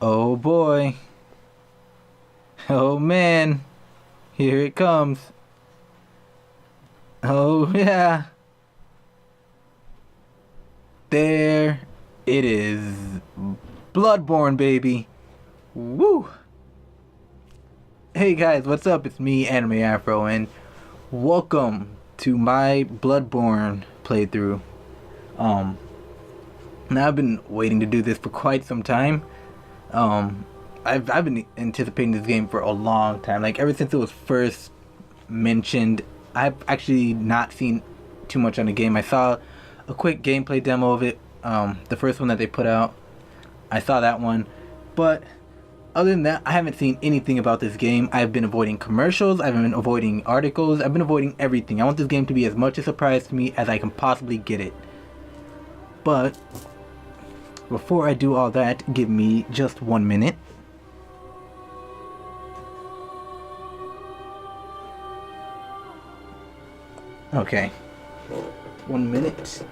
Oh boy. Oh man. Here it comes. Oh yeah. There it is. BloodBorne, baby. Woo! Hey guys, what's up? It's me, Anime Afro, and welcome to my BloodBorne playthrough. Now I've been waiting to do this for quite some time. I've been anticipating this game for a long time. Like ever since it was first mentioned. I've actually not seen too much on the game. I saw a quick gameplay demo of it, the first one that they put out. I saw that one, but other than that, I haven't seen anything about this game. I've been avoiding commercials, I've been avoiding articles, I've been avoiding everything. I want this game to be as much a surprise to me as I can possibly get it. But before I do all that, give me just 1 minute. Okay, 1 minute.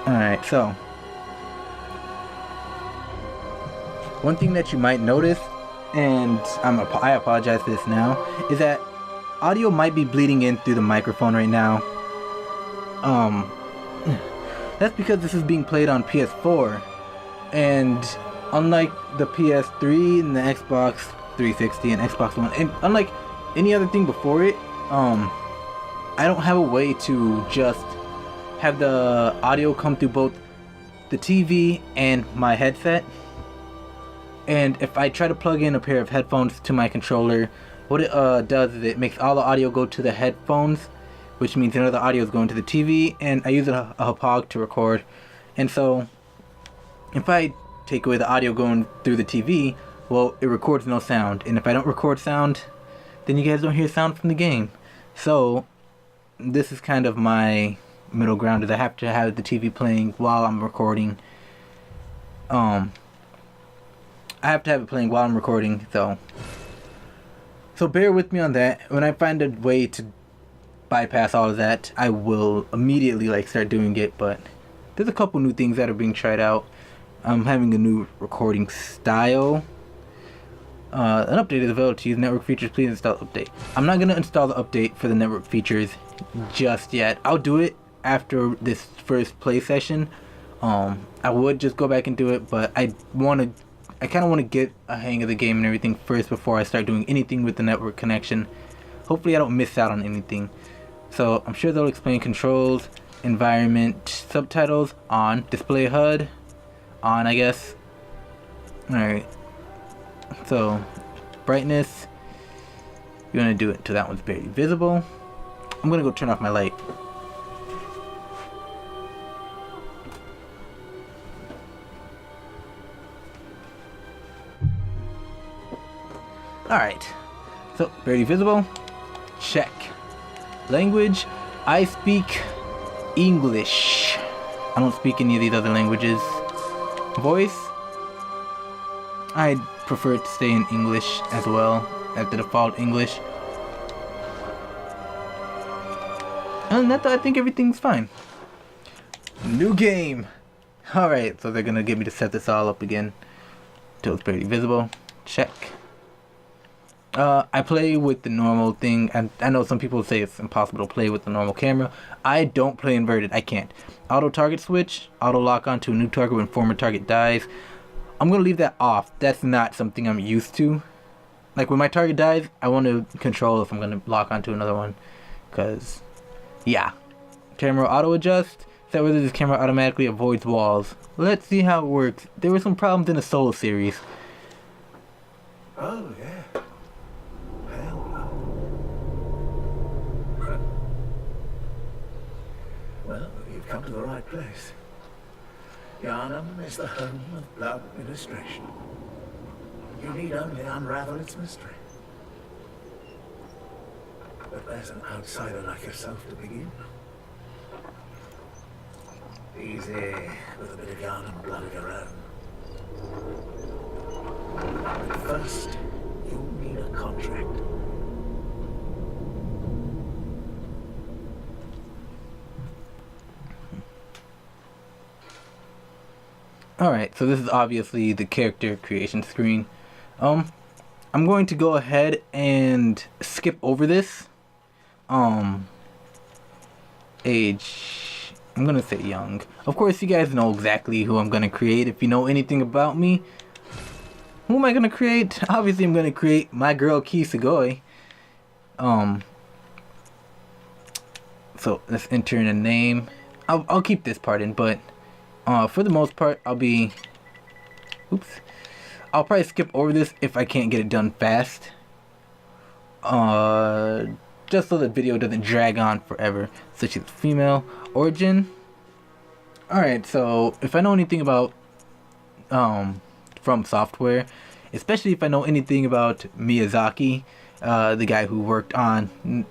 Alright, so one thing that you might notice, and I apologize for this now, is that audio might be bleeding in through the microphone right now. That's because this is being played on PS4, and unlike the PS3 and the Xbox 360 and Xbox One, and unlike any other thing before it, I don't have a way to just have the audio come through both the TV and my headset. And if I try to plug in a pair of headphones to my controller, what it does is it makes all the audio go to the headphones, which means none of the audio is going to the TV, and I use a HOG to record. And so if I take away the audio going through the TV, well, it records no sound, and if I don't record sound, then you guys don't hear sound from the game. So this is kind of my middle ground, is I have to have the TV playing while I'm recording. I have to have it playing while I'm recording, so bear with me on that. When I find a way to bypass all of that, I will immediately start doing it. But there's a couple new things that are being tried out. I'm having a new recording style. An update is available to use network features. Please install the update. I'm not going to install the update for the network features just yet. I'll do it after this first play session. I would just go back and do it, but I kind of want to get a hang of the game and everything first before I start doing anything with the network connection. Hopefully I don't miss out on anything. So I'm sure they'll explain controls, environment, subtitles on, display HUD on, I guess. Alright. So, brightness, you want to do it till that one's barely visible. I'm going to go turn off my light. Alright, so barely visible, check. Language, I speak English. I don't speak any of these other languages. Voice, I prefer to stay in English as well, at the default English. And that, I think everything's fine. New game. Alright, so they're gonna get me to set this all up again till it's barely visible. Check. I play with the normal thing, and I know some people say it's impossible to play with the normal camera. I don't play inverted, I can't. Auto target switch, auto lock onto a new target when former target dies. I'm gonna leave that off. That's not something I'm used to. Like when my target dies, I want to control if I'm gonna lock onto another one. Cause, yeah. Camera auto adjust. Set whether this camera automatically avoids walls. Let's see how it works. There were some problems in the Solo series. Oh yeah. Well, you've come to the right place. Yharnam is the home of blood administration. You need only unravel its mystery. But there's an outsider like yourself to begin. Easy, with a bit of Yharnam blood of your own. But first, you'll need a contract. Alright, so this is obviously the character creation screen. I'm going to go ahead and skip over this. Age, I'm gonna say young. Of course, you guys know exactly who I'm gonna create. If you know anything about me, who am I gonna create? Obviously, I'm gonna create my girl Kisugoi. So let's enter in a name. I'll keep this part in, but for the most part, I'll probably skip over this if I can't get it done fast. Just so the video doesn't drag on forever. So she's female, origin. Alright, so if I know anything about From Software, especially if I know anything about Miyazaki, the guy who worked on,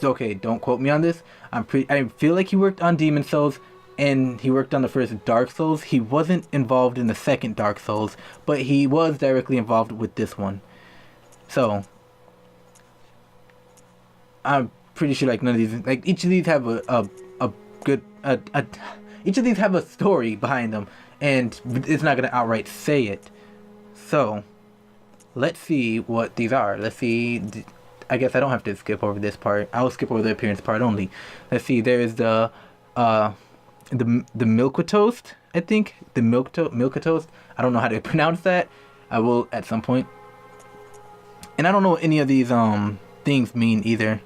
okay, don't quote me on this. I feel like he worked on Demon Souls and he worked on the first Dark Souls. He wasn't involved in the second Dark Souls, but he was directly involved with this one. So I'm pretty sure like none of these, like each of these have each of these have a story behind them, and it's not gonna outright say it. So let's see what these are. Let's see. I guess I don't have to skip over this part. I'll skip over the appearance part only. Let's see. There's the Milk Toast. I think the Milk Toast. I don't know how to pronounce that. I will at some point. And I don't know what any of these things mean either.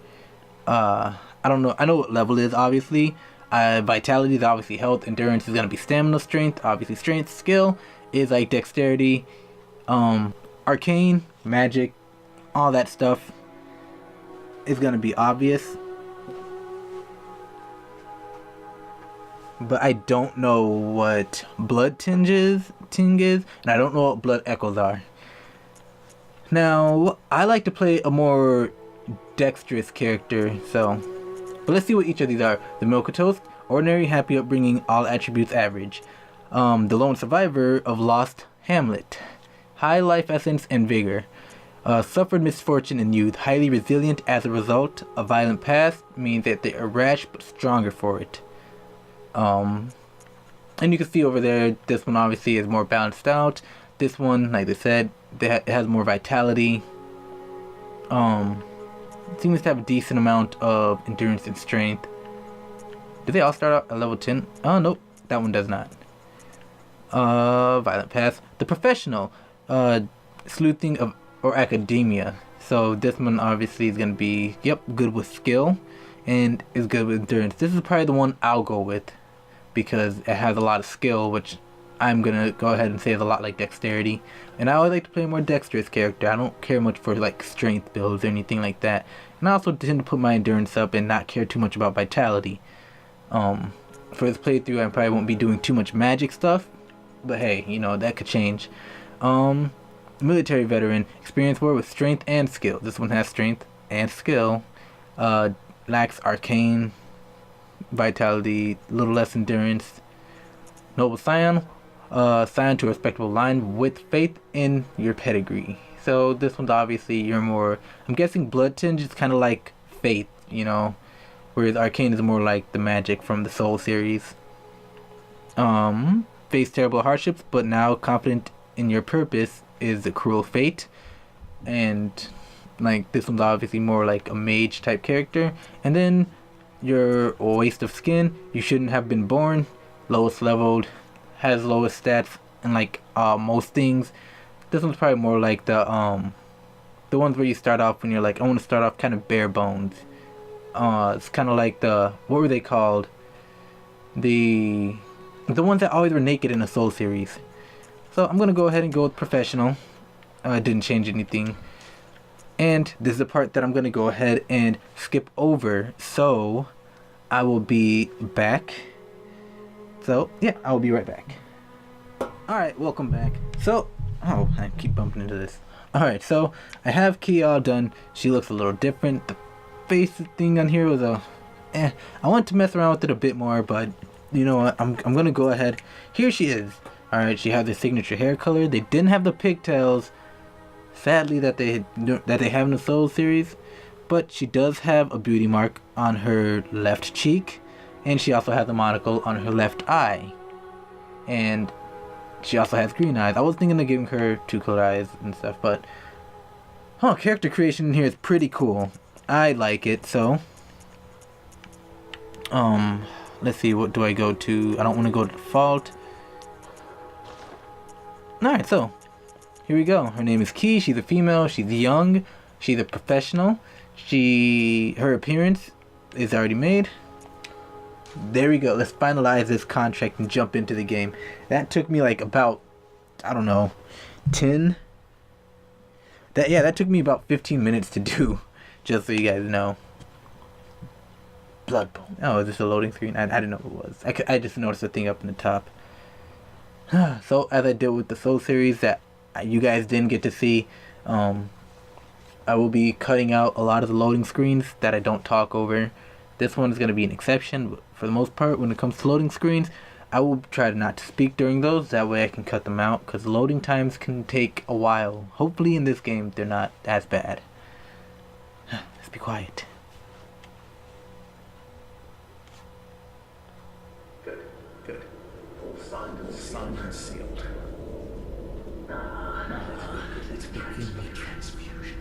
I don't know. I know what level is obviously. Vitality is obviously health. Endurance is gonna be stamina. Strength, obviously strength. Skill is like dexterity. Arcane, magic, all that stuff is gonna be obvious. But I don't know what blood ting is, and I don't know what blood echoes are. Now, I like to play a more dexterous character, but let's see what each of these are. The Milk Toast, ordinary, happy upbringing, all attributes average. The lone survivor of Lost Hamlet, high life essence and vigor. Suffered misfortune in youth, highly resilient as a result. A violent past means that they are rash but stronger for it. And you can see over there, this one obviously is more balanced out. This one, like I said, it has more vitality. It seems to have a decent amount of endurance and strength. Do they all start out at level 10? Oh, nope, that one does not. Violent past. The professional, sleuthing of or academia. So this one obviously is gonna be, good with skill and is good with endurance. This is probably the one I'll go with because it has a lot of skill, which I'm gonna go ahead and say is a lot like dexterity. And I always like to play a more dexterous character. I don't care much for like strength builds or anything like that. And I also tend to put my endurance up and not care too much about vitality. For this playthrough, I probably won't be doing too much magic stuff, but hey, that could change. Military veteran, experienced war with strength and skill. This one has strength and skill. Lacks arcane, vitality, little less endurance. Noble scion, scion to a respectable line with faith in your pedigree. So this one's obviously you're more. I'm guessing blood tinge is kind of like faith, whereas arcane is more like the magic from the Soul series. Face terrible hardships, but now confident in your purpose is the cruel fate. And like this one's obviously more like a mage type character. And then your waste of skin, you shouldn't have been born, lowest leveled, has lowest stats and like most things. This one's probably more like the ones where you start off when you're like, I want to start off kind of bare bones. It's kind of like what were they called, the ones that always were naked in the Soul series. So I'm gonna go ahead and go with professional. Didn't change anything. And this is the part that I'm gonna go ahead and skip over. So I will be back. So yeah, I'll be right back. Alright, welcome back. So, I keep bumping into this. Alright, so I have Kia all done. She looks a little different. The face thing on here was I want to mess around with it a bit more, but you know what, I'm gonna go ahead. Here she is. Alright, she has the signature hair color. They didn't have the pigtails, sadly, that they have in the Soul series, but she does have a beauty mark on her left cheek, and she also has a monocle on her left eye. and she also has green eyes. I was thinking of giving her 2 colored eyes and stuff, but character creation in here is pretty cool. I like it. So let's see, what do I go to? I don't want to go to default. Alright, so here we go. Her name is Key. She's a female. She's young. She's a professional. Her appearance is already made. There we go. Let's finalize this contract and jump into the game. That took me like about, I don't know, 10. That took me about 15 minutes to do. Just so you guys know. BloodBorne. Oh, is this a loading screen? I didn't know what it was. I just noticed a thing up in the top. So as I did with the Soul series that you guys didn't get to see, I will be cutting out a lot of the loading screens that I don't talk over. This one is going to be an exception, but for the most part, when it comes to loading screens, I will try not to speak during those. That way I can cut them out, because loading times can take a while. Hopefully in this game, they're not as bad. Let's be quiet. Good. All signed and sealed. Now, let's begin the transfusion.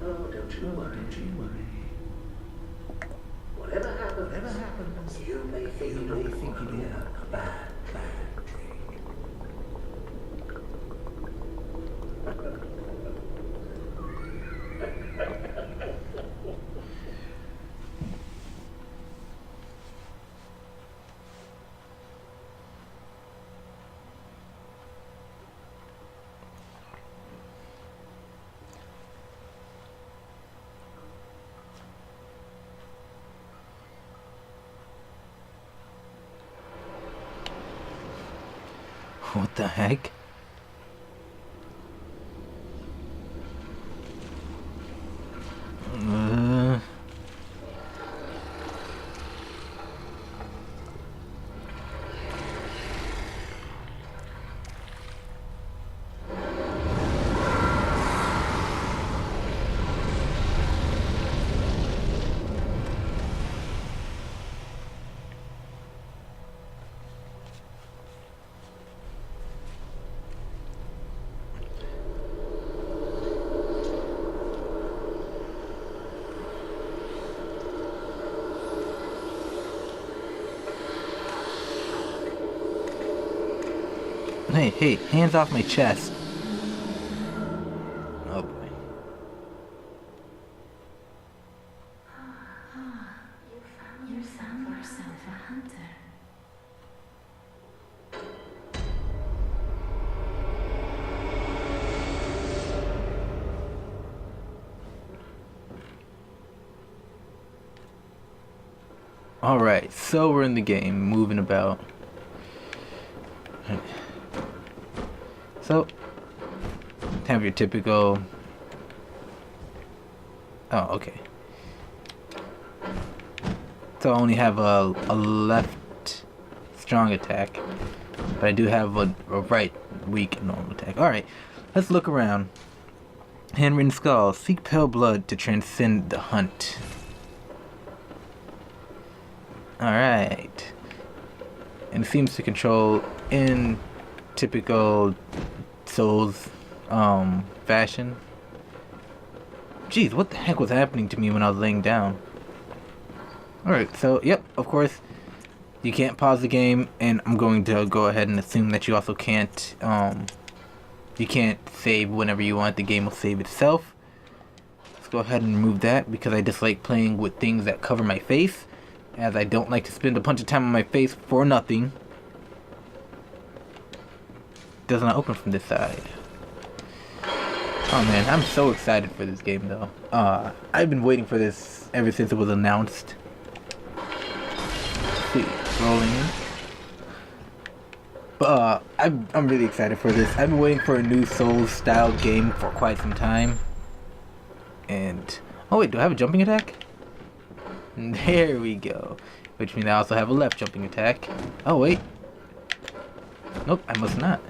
Oh, don't you worry. Whatever happens, you may think you'll be a bad dream. What the heck? Hey, hands off my chest. Oh boy. You found yourself a hunter. Alright, so we're in the game, moving about. So, have your typical... Oh, okay. So I only have a left strong attack, but I do have a right weak normal attack. Alright, let's look around. Handwritten skull. Seek pale blood to transcend the hunt. Alright. And it seems to control in typical Souls fashion. Jeez, what the heck was happening to me when I was laying down? Alright, so yep, of course you can't pause the game, and I'm going to go ahead and assume that you also can't you can't save whenever you want. The game will save itself. Let's go ahead and remove that, because I dislike playing with things that cover my face, as I don't like to spend a bunch of time on my face for nothing. Does not open from this side. Oh man, I'm so excited for this game though. I've been waiting for this ever since it was announced. Let's see, rolling in. But I'm really excited for this. I've been waiting for a new Souls style game for quite some time. And oh wait, do I have a jumping attack? There we go. Which means I also have a left jumping attack. Oh wait. Nope, I must not.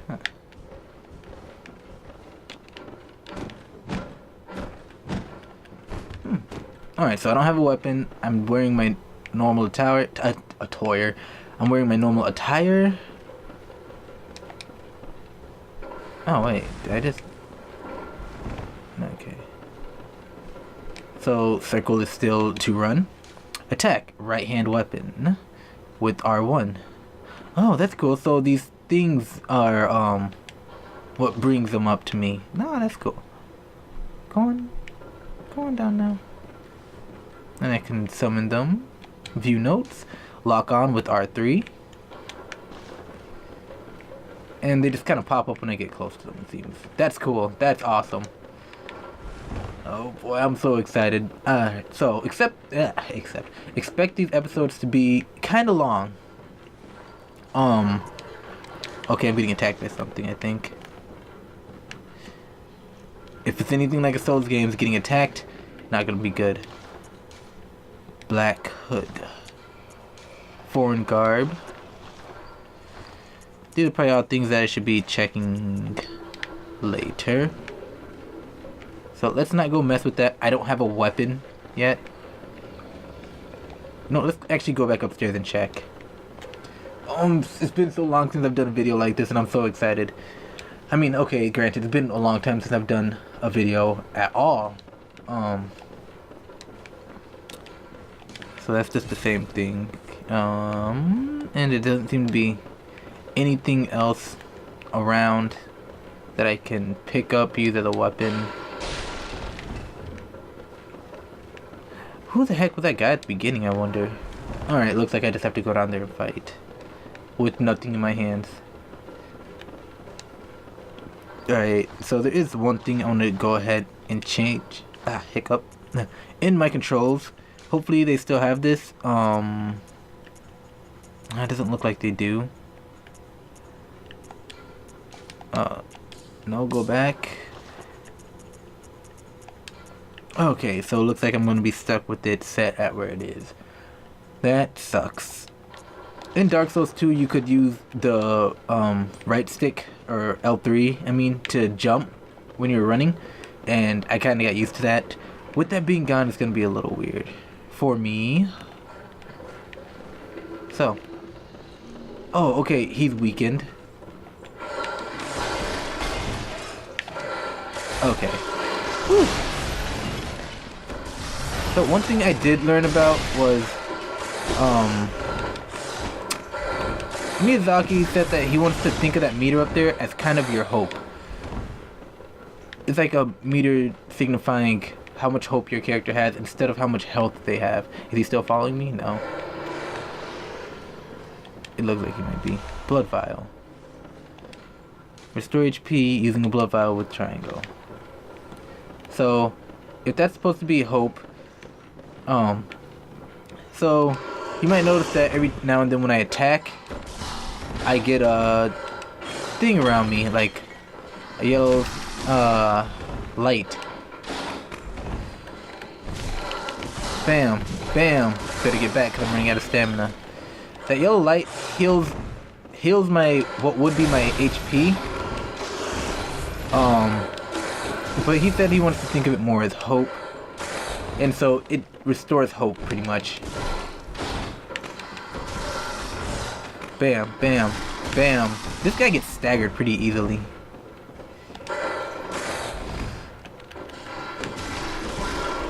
Huh. Alright, so I don't have a weapon. I'm wearing my normal attire. I'm wearing my normal attire. Oh, wait. Did I just... Okay. So, circle is still to run. Attack. Right hand weapon. With R1. Oh, that's cool. So, these things are, what brings them up to me. No, that's cool. Going down now. And I can summon them. View notes. Lock on with R3. And they just kind of pop up when I get close to them, it seems. That's cool. That's awesome. Oh boy, I'm so excited. So, expect these episodes to be kind of long. Okay, I'm getting attacked by something, I think. If it's anything like a Souls game, getting attacked, not gonna be good. Black hood. Foreign garb. These are probably all things that I should be checking later. So let's not go mess with that. I don't have a weapon yet. No, let's actually go back upstairs and check. It's been so long since I've done a video like this and I'm so excited. I mean, okay, granted, it's been a long time since I've done a video at all. So that's just the same thing. And it doesn't seem to be anything else around that I can pick up, use as a weapon. Who the heck was that guy at the beginning, I wonder? Alright, looks like I just have to go down there and fight. With nothing in my hands. Alright, so there is one thing I want to go ahead and change. Hiccup. In my controls. Hopefully they still have this. It doesn't look like they do. No, go back. Okay, so it looks like I'm going to be stuck with it set at where it is. That sucks. In Dark Souls 2, you could use the right stick, or L3, I mean, to jump when you're running. And I kind of got used to that. With that being gone, it's going to be a little weird for me. So. Oh, okay, he's weakened. Okay. Whew. So one thing I did learn about was, Miyazaki said that he wants to think of that meter up there as kind of your hope. It's like a meter signifying how much hope your character has instead of how much health they have. Is he still following me? No. It looks like he might be. Blood vial. Restore HP using a blood vial with triangle. So, if that's supposed to be hope, so you might notice that every now and then when I attack, I get a thing around me, like a yellow light. Bam, bam. Better get back because I'm running out of stamina. That yellow light heals my, what would be my HP. But he said he wants to think of it more as hope. And so it restores hope pretty much. Bam, bam, bam. This guy gets staggered pretty easily.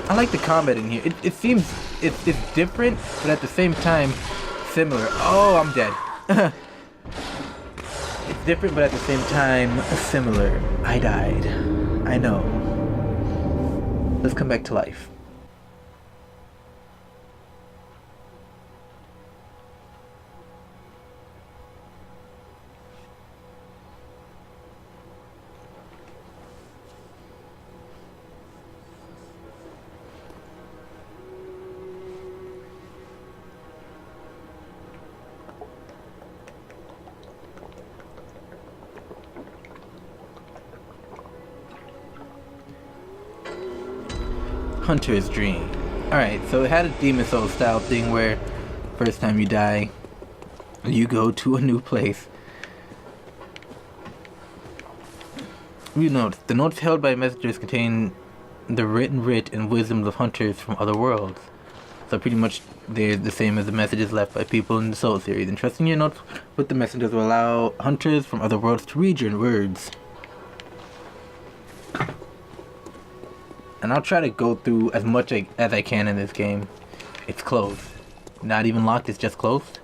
I like the combat in here. It seems it's different, but at the same time similar. Oh, I'm dead. It's different, but at the same time similar. I died. I know. Let's come back to life. Hunter's Dream. Alright, so it had a Demon Souls style thing where first time you die, you go to a new place. You note, the notes held by messengers contain the written writ and wisdoms of hunters from other worlds. So pretty much they're the same as the messages left by people in the Soul series. Entrusting your notes with the messengers will allow hunters from other worlds to read your words. And I'll try to go through as much as I can in this game. It's closed. Not even locked, it's just closed.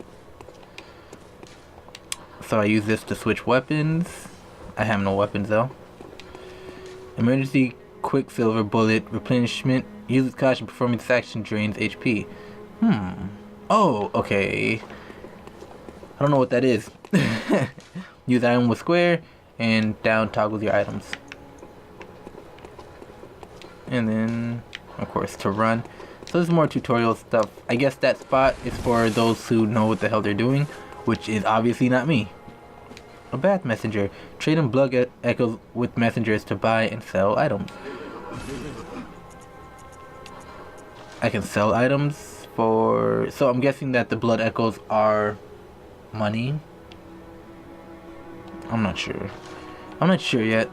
So I use this to switch weapons. I have no weapons though. Emergency Quicksilver Bullet Replenishment. Use with caution, performing this action drains HP. Oh, okay. I don't know what that is. Use item with square and down toggles your items. And then, of course, to run. So there's more tutorial stuff. I guess that spot is for those who know what the hell they're doing, which is obviously not me. A Bath Messenger. Trade in blood echoes with messengers to buy and sell items. I can sell items for... So I'm guessing that the blood echoes are money. I'm not sure. I'm not sure yet.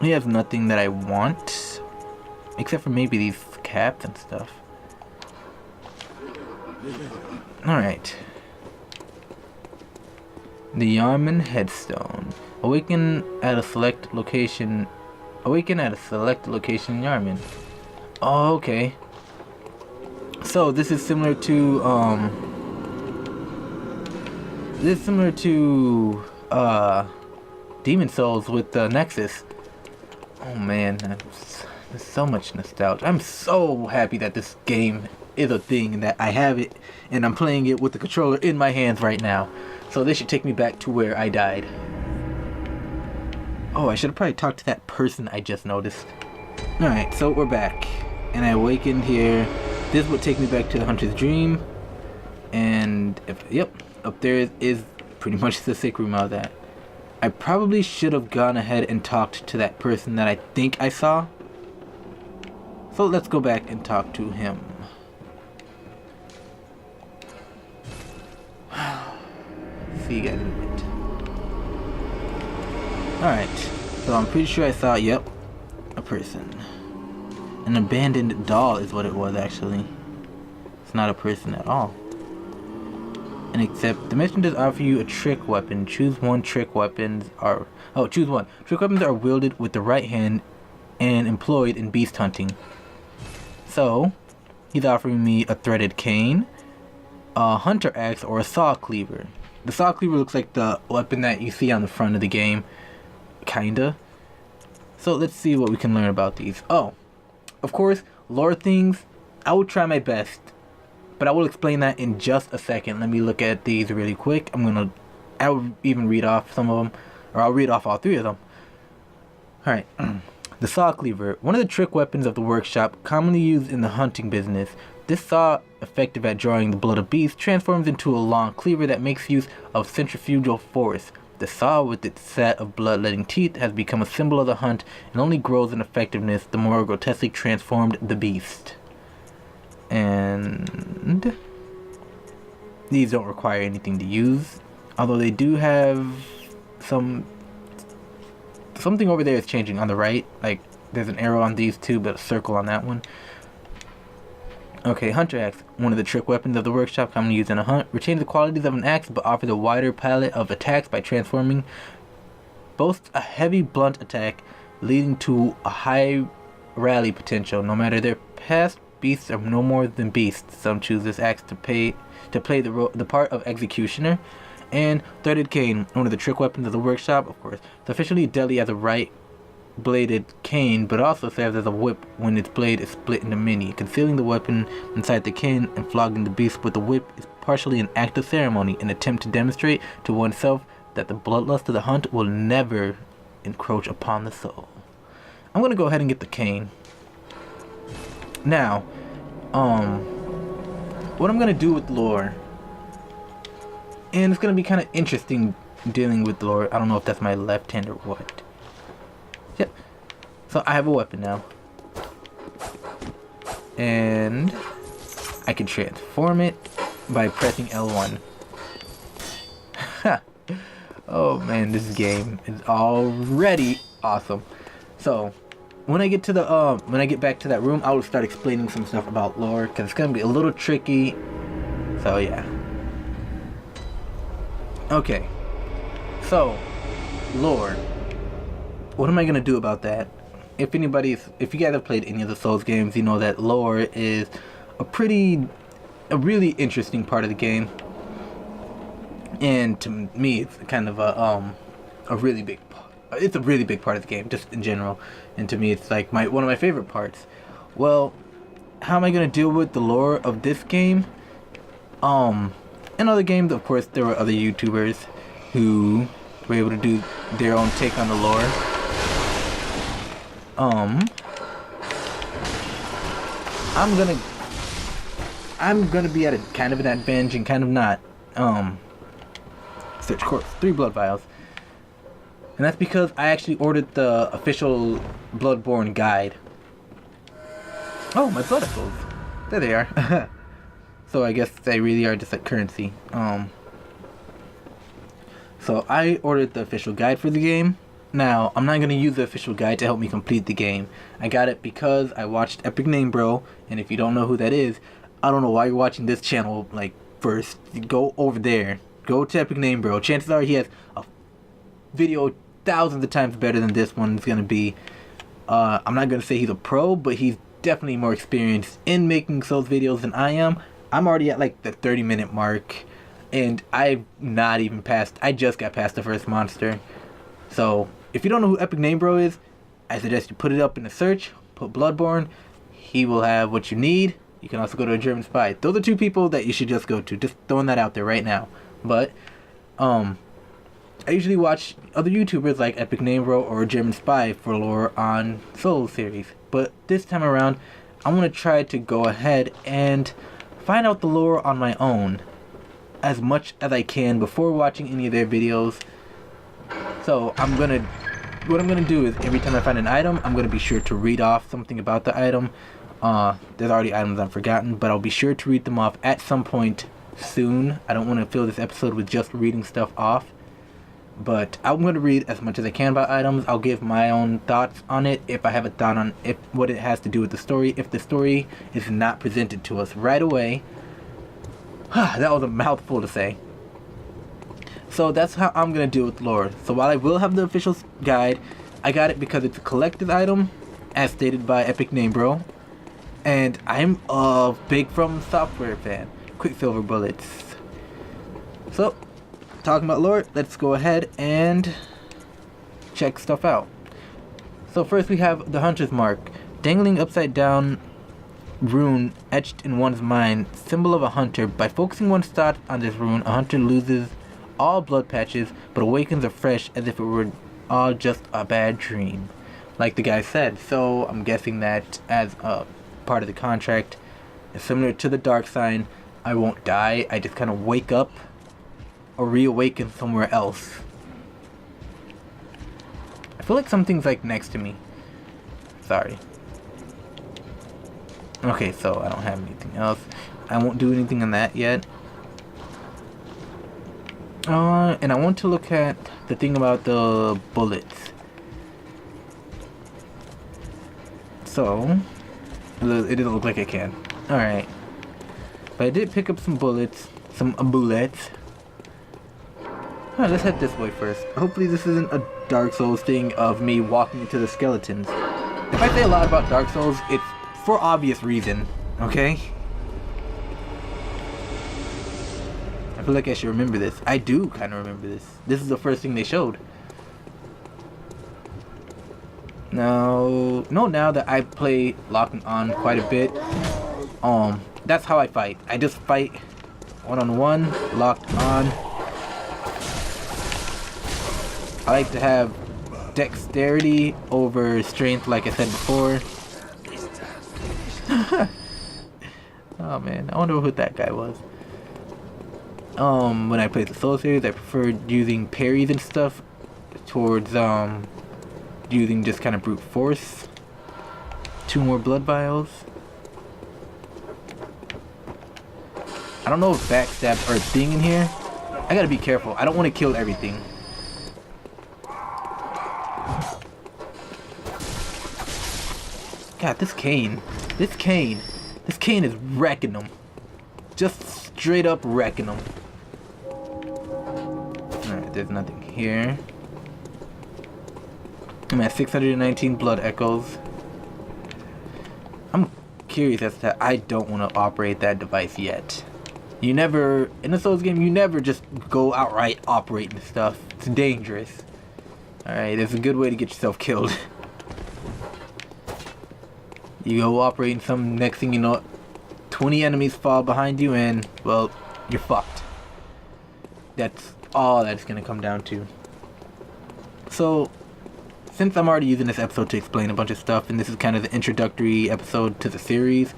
He has nothing that I want. Except for maybe these caps and stuff. Alright. The Yarman Headstone. Awaken at a select location. Awaken at a select location in Yarman. Oh, okay. So this is similar to Demon Souls with the Nexus. Oh man, there's so much nostalgia. I'm so happy that this game is a thing and that I have it and I'm playing it with the controller in my hands right now. So this should take me back to where I died. Oh, I should have probably talked to that person I just noticed. Alright, so we're back. And I awakened here. This would take me back to the Hunter's Dream. And, yep, up there is pretty much the sick room of that. I probably should have gone ahead and talked to that person that I think I saw. So let's go back and talk to him. See you guys in a bit. Alright, so I'm pretty sure I saw, yep, a person. An abandoned doll is what it was actually. It's not a person at all. And except the mission does offer you a trick weapon. Choose one. Trick weapons are... Oh, choose one. Trick weapons are wielded with the right hand and employed in beast hunting. So, he's offering me a threaded cane, a hunter axe, or a saw cleaver. The saw cleaver looks like the weapon that you see on the front of the game. Kinda. So let's see what we can learn about these. Oh, of course, lore things, I will try my best. But I will explain that in just a second. Let me look at these really quick. I'll even read off some of them. Or I'll read off all three of them. Alright. The saw cleaver. One of the trick weapons of the workshop, commonly used in the hunting business. This saw, effective at drawing the blood of beasts, transforms into a long cleaver that makes use of centrifugal force. The saw, with its set of bloodletting teeth, has become a symbol of the hunt and only grows in effectiveness the more grotesquely transformed the beast. And these don't require anything to use, although they do have something over there is changing on the right. Like there's an arrow on these two, but a circle on that one. Okay, hunter axe, one of the trick weapons of the workshop commonly used in a hunt, retains the qualities of an axe but offers a wider palette of attacks by transforming. Boasts a heavy blunt attack, leading to a high rally potential. No matter their past, beasts are no more than beasts. Some choose this axe to play the part of executioner. And threaded cane, one of the trick weapons of the workshop, of course, sufficiently deadly as a right-bladed cane, but also serves as a whip when its blade is split into many. Concealing the weapon inside the cane and flogging the beast with the whip is partially an act of ceremony, an attempt to demonstrate to oneself that the bloodlust of the hunt will never encroach upon the soul. I'm gonna go ahead and get the cane. Now, what I'm gonna do with lore, and it's gonna be kind of interesting dealing with lore. I don't know if that's my left hand or what. Yep. So I have a weapon now, and I can transform it by pressing L1. Oh man, this game is already awesome. So when I get to the when I get back to that room, I will start explaining some stuff about lore because it's gonna be a little tricky. So yeah. Okay. So, lore. What am I gonna do about that? If you guys have played any of the Souls games, you know that lore is a really interesting part of the game. And to me, it's kind of a really big part of the game, just in general. And to me, it's like one of my favorite parts. Well, how am I gonna deal with the lore of this game? In other games, of course, there were other YouTubers who were able to do their own take on the lore. I'm gonna be at a kind of an advantage and kind of not. Search course 3 blood vials, and that's because I actually ordered the official BloodBorne guide. Oh, my blood apples. There they are. So I guess they really are just like currency. So I ordered the official guide for the game. Now, I'm not going to use the official guide to help me complete the game. I got it because I watched Epic Name Bro, and if you don't know who that is, I don't know why you're watching this channel first. Go over there. Go to Epic Name Bro. Chances are he has a video thousands of times better than this one is going to be. I'm not going to say he's a pro, but he's definitely more experienced in making Souls videos than I am. I'm already at the 30-minute mark, and I've not even passed. I just got past the first monster. So, if you don't know who Epic Name Bro is, I suggest you put it up in the search, put BloodBorne. He will have what you need. You can also go to a German Spy. Those are 2 people that you should just go to. Just throwing that out there right now. But, I usually watch other YouTubers like Epic Name Bro or German Spy for lore on Souls series. But this time around, I'm going to try to go ahead and find out the lore on my own as much as I can before watching any of their videos. So what I'm gonna do is every time I find an item, I'm gonna be sure to read off something about the item. There's already items I've forgotten, but I'll be sure to read them off at some point soon. I don't want to fill this episode with just reading stuff off, but I'm gonna read as much as I can about items. I'll give my own thoughts on it if I have a thought on what it has to do with the story. If the story is not presented to us right away. That was a mouthful to say. So that's how I'm going to deal with lore. So while I will have the official guide, I got it because it's a collected item, as stated by Epic Name Bro. And I'm a big From Software fan. Quicksilver bullets. So, talking about lore, let's go ahead and check stuff out. So first we have the Hunter's Mark. Dangling upside down rune etched in one's mind, symbol of a hunter. By focusing one's thoughts on this rune, a hunter loses all blood patches, but awakens afresh as if it were all just a bad dream, like the guy said. So I'm guessing that as a part of the contract, similar to the dark sign, I won't die. I just kind of wake up or reawaken somewhere else. I feel like something's next to me. Sorry. Okay, so I don't have anything else. I won't do anything on that yet. And I want to look at the thing about the bullets. So, it doesn't look like I can. Alright. But I did pick up some bullets. Some bullets. Alright, let's head this way first. Hopefully this isn't a Dark Souls thing of me walking into the skeletons. If I say a lot about Dark Souls, it's for obvious reason. Okay? I feel like I should remember this. I do kind of remember this. This is the first thing they showed. Now that I play Locking On quite a bit, that's how I fight. I just fight one-on-one, locked on. I like to have dexterity over strength, like I said before. Oh man, I wonder who that guy was. When I played the Soul series, I preferred using parries and stuff towards using just kind of brute force. 2 more blood vials. I don't know if backstabs are a thing in here. I gotta be careful. I don't want to kill everything. God, this cane is wrecking them. Just straight up wrecking them. Alright, there's nothing here. I'm at 619 blood echoes. I'm curious as to I don't want to operate that device yet. You never, in a Souls game, you never just go outright operating stuff. It's dangerous. Alright, it's a good way to get yourself killed. You go operating some, next thing you know, 20 enemies fall behind you and, well, you're fucked. That's all that's gonna come down to. So, since I'm already using this episode to explain a bunch of stuff, and this is kind of the introductory episode to the series,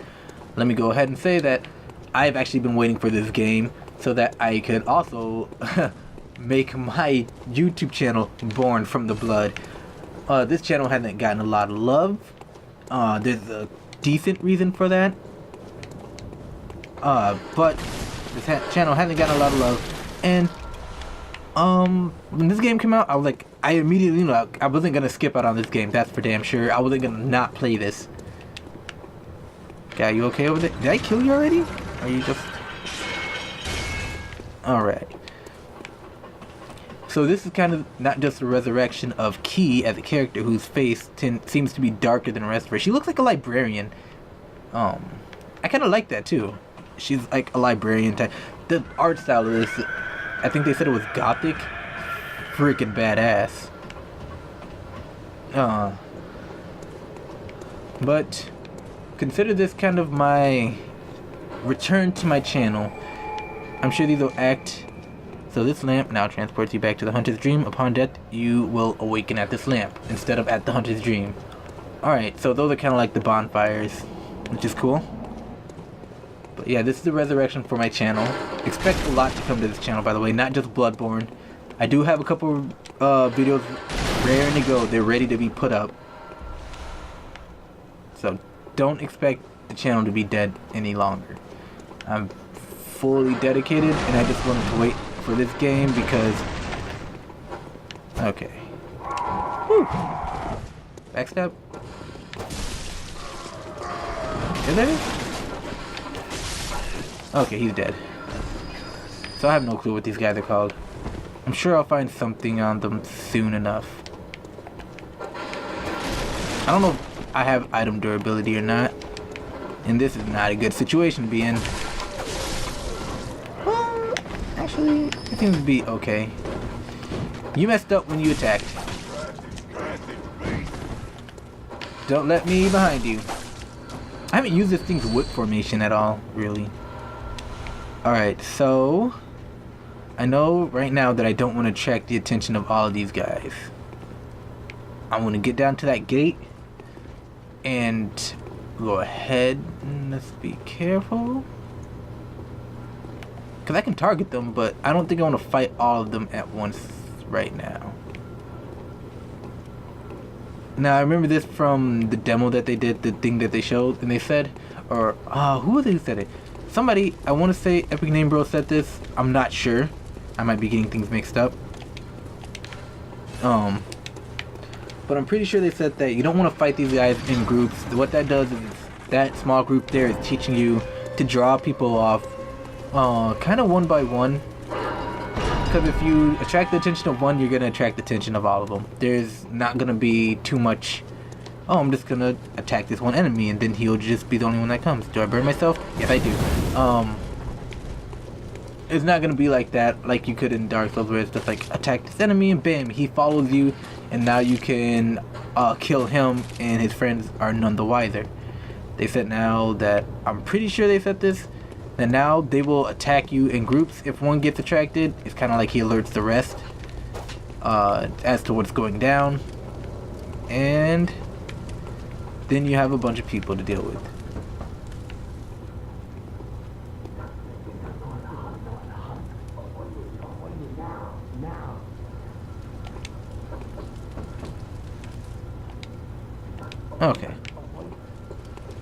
let me go ahead and say that I've actually been waiting for this game so that I could also make my YouTube channel Born from the Blood. This channel hasn't gotten a lot of love. There's a decent reason for that. But this channel hasn't gotten a lot of love. And when this game came out, I was like, I immediately knew I wasn't gonna skip out on this game. That's for damn sure. I wasn't gonna not play this. Guy, you okay over there? Did I kill you already? Are you just... Alright. So this is kind of not just a resurrection of Key as a character whose face seems to be darker than the rest of her. She looks like a librarian. I kind of like that too. She's like a librarian type. The art style of this, I think they said it was gothic. Freaking badass. But consider this kind of my return to my channel. I'm sure these will act. So this lamp now transports you back to the hunter's dream. Upon death, you will awaken at this lamp instead of at the hunter's dream. Alright, so those are kind of like the bonfires, which is cool. But yeah, this is the resurrection for my channel. Expect a lot to come to this channel, by the way, not just BloodBorne. I do have a couple videos raring to go. They're ready to be put up. So don't expect the channel to be dead any longer. I'm fully dedicated, and I just wanted to wait for this game because... Okay. Woo! Backstab. Is that it? Okay, he's dead. So I have no clue what these guys are called. I'm sure I'll find something on them soon enough. I don't know if I have item durability or not. And this is not a good situation to be in. Well, actually, it seems to be okay. You messed up when you attacked. Don't let me behind you. I haven't used this thing's whip formation at all, really. Alright, so... I know right now that I don't want to attract the attention of all of these guys. I want to get down to that gate and go ahead and let's be careful. Because I can target them, but I don't think I want to fight all of them at once right now. Now, I remember this from the demo that they did, the thing that they showed, and they said, or, who was it who said it? Somebody, I want to say Epic Name Bro said this, I'm not sure. I might be getting things mixed up. But I'm pretty sure they said that you don't want to fight these guys in groups. What that does is that small group there is teaching you to draw people off kind of one by one. Because if you attract the attention of one, you're going to attract the attention of all of them. There's not going to be too much, oh, I'm just going to attack this one enemy and then he'll just be the only one that comes. Do I burn myself? Yes, I do. It's not going to be like that, like you could in Dark Souls, where it's just like, attack this enemy and bam, he follows you, and now you can kill him, and his friends are none the wiser. They said now that, I'm pretty sure they said this, that now they will attack you in groups. If one gets attracted, it's kind of like he alerts the rest as to what's going down, and then you have a bunch of people to deal with. Okay.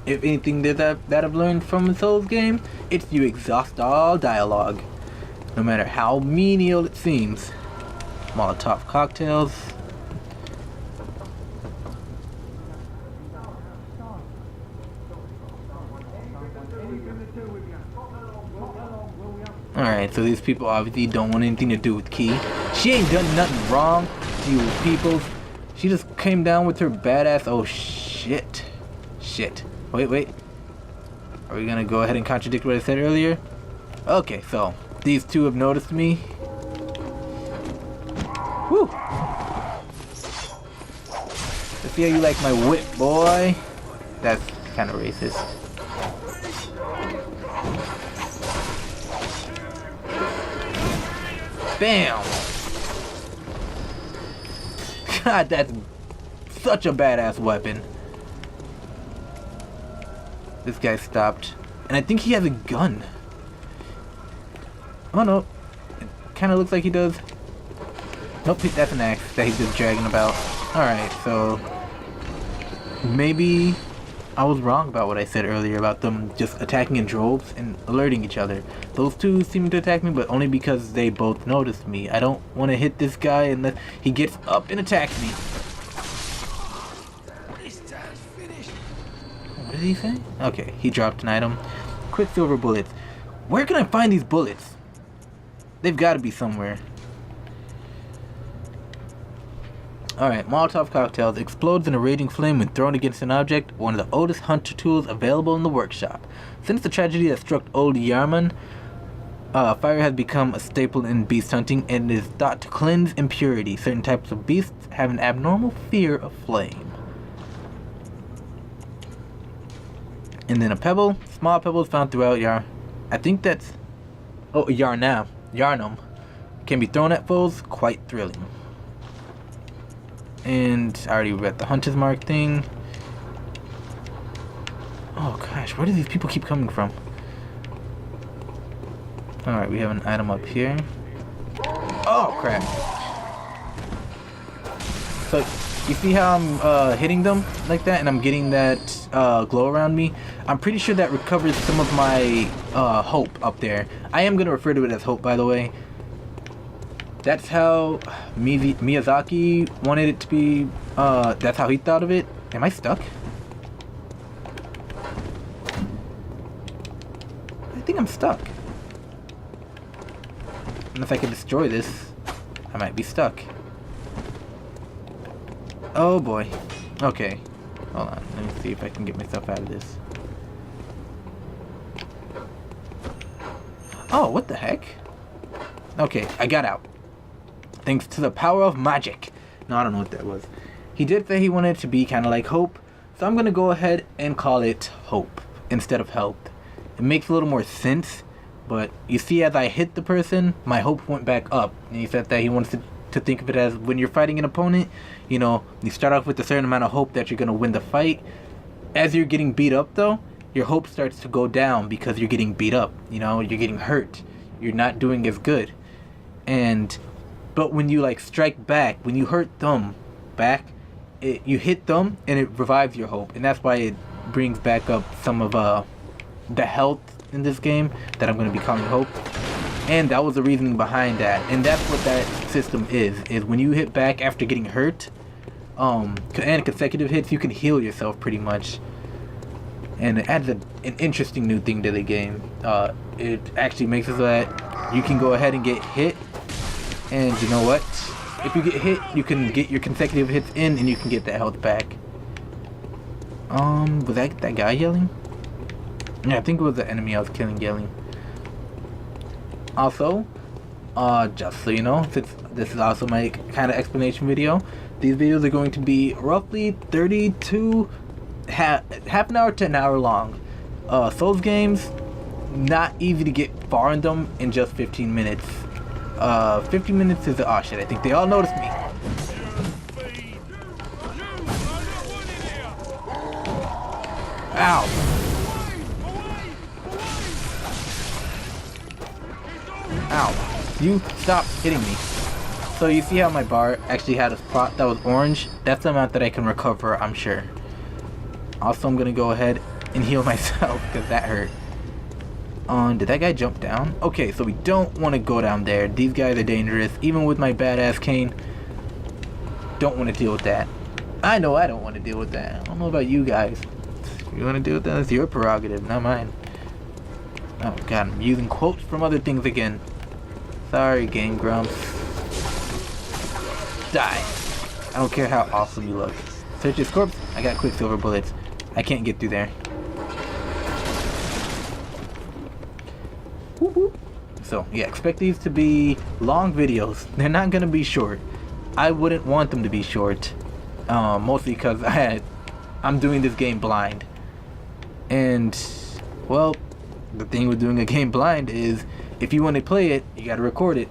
If anything that I've learned from a Souls game, it's you exhaust all dialogue, no matter how menial it seems. Molotov cocktails. Alright, so these people obviously don't want anything to do with Key. She ain't done nothing wrong to you people. She just came down with her badass. Oh shit. Shit. Wait. Are we gonna go ahead and contradict what I said earlier? Okay, so these two have noticed me. Whew. Let's see how you like my whip, boy. That's kind of racist. Bam! God, that's such a badass weapon. This guy stopped. And I think he has a gun. Oh no. It kind of looks like he does. Nope, that's an axe that he's just dragging about. Alright, so maybe I was wrong about what I said earlier about them just attacking in droves and alerting each other. Those two seem to attack me, but only because they both noticed me. I don't want to hit this guy unless he gets up and attacks me. What did he say? Okay, he dropped an item. Quicksilver bullets. Where can I find these bullets? They've got to be somewhere. Alright, Molotov cocktails. Explodes in a raging flame when thrown against an object. One of the oldest hunter tools available in the workshop. Since the tragedy that struck old Yarman, fire has become a staple in beast hunting and is thought to cleanse impurity. Certain types of beasts have an abnormal fear of flame. And then a pebble. Small pebbles found throughout I think that's... Oh, Yarnum. Can be thrown at foes. Quite thrilling. And I already read the Hunter's Mark thing. Oh gosh, where do these people keep coming from? Alright, we have an item up here. Oh crap. So, you see how I'm hitting them like that and I'm getting that glow around me? I'm pretty sure that recovers some of my hope up there. I am going to refer to it as hope, by the way. That's how Miyazaki wanted it to be. That's how he thought of it. Am I stuck? I think I'm stuck. Unless I can destroy this, I might be stuck. Oh boy. Okay. Hold on. Let me see if I can get myself out of this. Oh, what the heck? Okay, I got out. Thanks to the power of magic. No, I don't know what that was. He did say he wanted it to be kind of like hope. So I'm going to go ahead and call it hope instead of help. It makes a little more sense. But you see, as I hit the person, my hope went back up. And he said that he wants to think of it as when you're fighting an opponent, you know, you start off with a certain amount of hope that you're going to win the fight. As you're getting beat up, though, your hope starts to go down because you're getting beat up. You know, you're getting hurt. You're not doing as good. But when you like strike back, when you hurt them back, you hit them and it revives your hope. And that's why it brings back up some of the health in this game that I'm going to be calling hope. And that was the reasoning behind that. And that's what that system is when you hit back after getting hurt, and consecutive hits, you can heal yourself pretty much. And it adds an interesting new thing to the game. It actually makes it so that you can go ahead and get hit. And you know what? If you get hit, you can get your consecutive hits in and you can get that health back. Was that guy yelling? Yeah, I think it was the enemy I was killing yelling. Also, just so you know, since this is also my kind of explanation video, these videos are going to be roughly 30 to half an hour to an hour long. Souls games, not easy to get far in them in just 15 minutes. 15 minutes is oh shit, I think they all noticed me. Ow. Ow. You stop hitting me. So you see how my bar actually had a spot that was orange? That's the amount that I can recover, I'm sure. Also, I'm gonna go ahead and heal myself because that hurt. Did that guy jump down? Okay, so we don't want to go down there. These guys are dangerous. Even with my badass cane, don't want to deal with that. I know I don't want to deal with that. I don't know about you guys. If you want to deal with that, it's your prerogative, not mine. Oh god, I'm using quotes from other things again. Sorry, Game Grumps. Die. I don't care how awesome you look. Search his corpse. I got quicksilver bullets. I can't get through there. Whoop, whoop. So, yeah, expect these to be long videos. They're not going to be short. I wouldn't want them to be short. Mostly because I'm doing this game blind. And, well, the thing with doing a game blind is if you want to play it, you got to record it.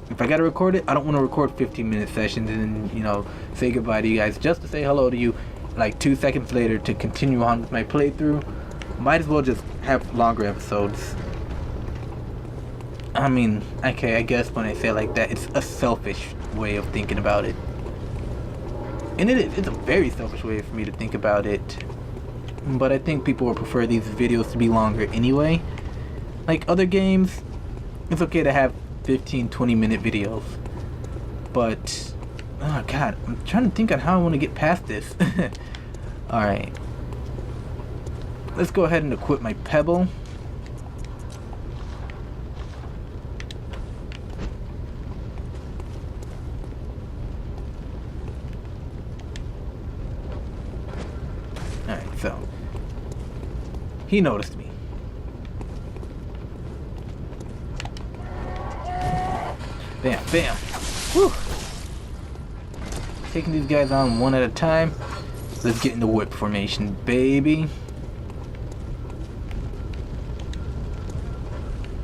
If I got to record it, I don't want to record 15-minute sessions and, you know, say goodbye to you guys just to say hello to you like 2 seconds later to continue on with my playthrough. Might as well just have longer episodes. I mean, okay, I guess when I say it like that, it's a selfish way of thinking about it. And it's a very selfish way for me to think about it. But I think people will prefer these videos to be longer anyway. Like other games, it's okay to have 15-20 minute videos. But, oh god, I'm trying to think on how I want to get past this. Alright. Let's go ahead and equip my pebble. Alright, so he noticed me. Bam, bam. Whew. Taking these guys on one at a time. Let's get into whip formation, baby.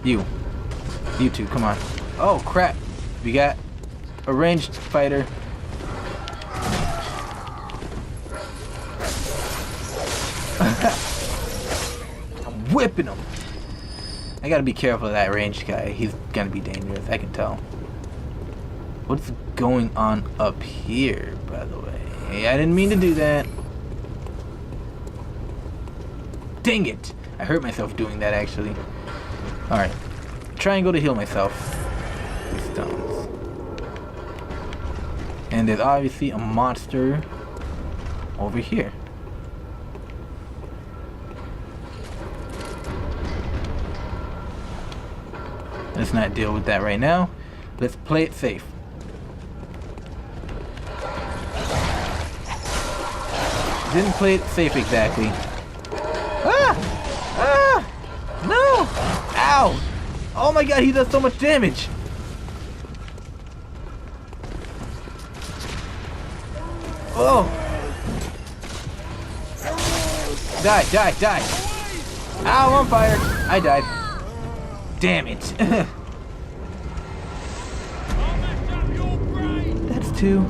You two, come on. Oh crap, we got a ranged fighter. I'm whipping him. I gotta be careful of that ranged guy. He's gonna be dangerous, I can tell. What's going on up here, by the way? Hey, I didn't mean to do that. Dang it! I hurt myself doing that, actually. Alright. Triangle to heal myself. With stones. And there's obviously a monster over here. Let's not deal with that right now. Let's play it safe. Didn't play it safe exactly. Ah! Ah! No! Ow! Oh my god, he does so much damage! Oh! Die, die, die! Ow, I'm on fire! I died. Damn it. That's two.